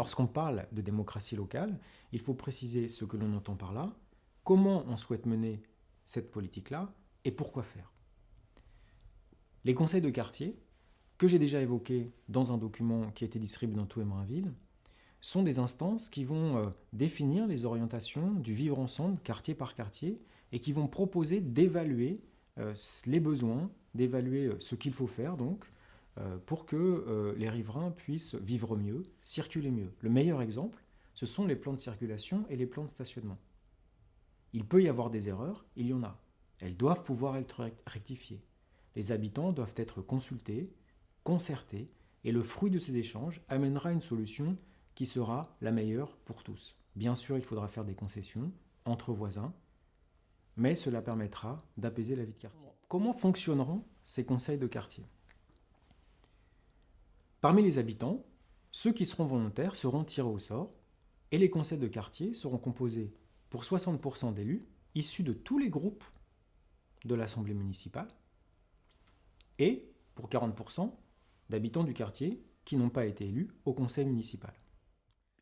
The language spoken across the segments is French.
lorsqu'on parle de démocratie locale, il faut préciser ce que l'on entend par là, comment on souhaite mener cette politique-là et pourquoi faire. Les conseils de quartier, que j'ai déjà évoqués dans un document qui a été distribué dans tout Emerainville, sont des instances qui vont définir les orientations du vivre ensemble, quartier par quartier, et qui vont proposer d'évaluer les besoins, d'évaluer ce qu'il faut faire donc, pour que les riverains puissent vivre mieux, circuler mieux. Le meilleur exemple, ce sont les plans de circulation et les plans de stationnement. Il peut y avoir des erreurs, il y en a. Elles doivent pouvoir être rectifiées. Les habitants doivent être consultés, concertés, et le fruit de ces échanges amènera une solution qui sera la meilleure pour tous. Bien sûr, il faudra faire des concessions entre voisins, mais cela permettra d'apaiser la vie de quartier. Comment fonctionneront ces conseils de quartier ? Parmi les habitants, ceux qui seront volontaires seront tirés au sort et les conseils de quartier seront composés pour 60% d'élus issus de tous les groupes de l'Assemblée municipale et pour 40% d'habitants du quartier qui n'ont pas été élus au conseil municipal.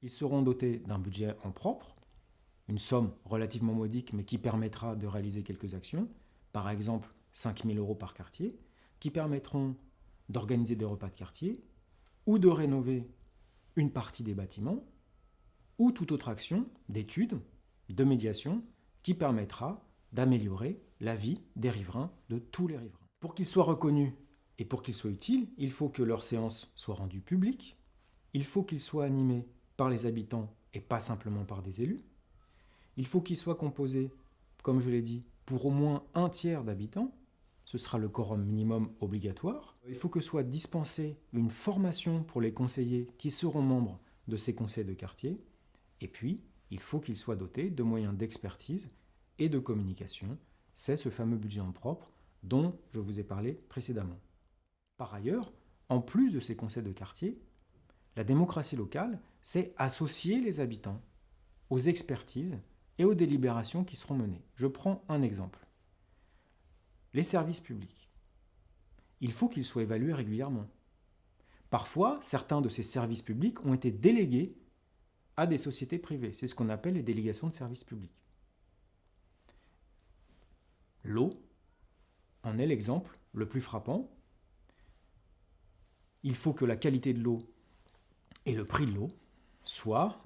Ils seront dotés d'un budget en propre, une somme relativement modique mais qui permettra de réaliser quelques actions, par exemple 5 000 € par quartier, qui permettront d'organiser des repas de quartier ou de rénover une partie des bâtiments ou toute autre action d'étude, de médiation qui permettra d'améliorer la vie des riverains, de tous les riverains. Pour qu'ils soient reconnus et pour qu'ils soient utiles, il faut que leurs séances soient rendues publiques, il faut qu'ils soient animés par les habitants et pas simplement par des élus, il faut qu'ils soient composés, comme je l'ai dit, pour au moins un tiers d'habitants, ce sera le quorum minimum obligatoire. Il faut que soit dispensée une formation pour les conseillers qui seront membres de ces conseils de quartier. Et puis, il faut qu'ils soient dotés de moyens d'expertise et de communication. C'est ce fameux budget en propre dont je vous ai parlé précédemment. Par ailleurs, en plus de ces conseils de quartier, la démocratie locale, c'est associer les habitants aux expertises et aux délibérations qui seront menées. Je prends un exemple. Les services publics. Il faut qu'ils soient évalués régulièrement. Parfois, certains de ces services publics ont été délégués à des sociétés privées. C'est ce qu'on appelle les délégations de services publics. L'eau en est l'exemple le plus frappant. Il faut que la qualité de l'eau et le prix de l'eau soient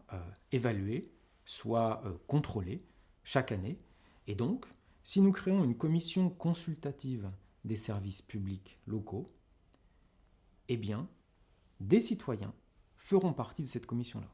évalués, soient contrôlés chaque année. Et donc, si nous créons une commission consultative des services publics locaux, eh bien, des citoyens feront partie de cette commission-là.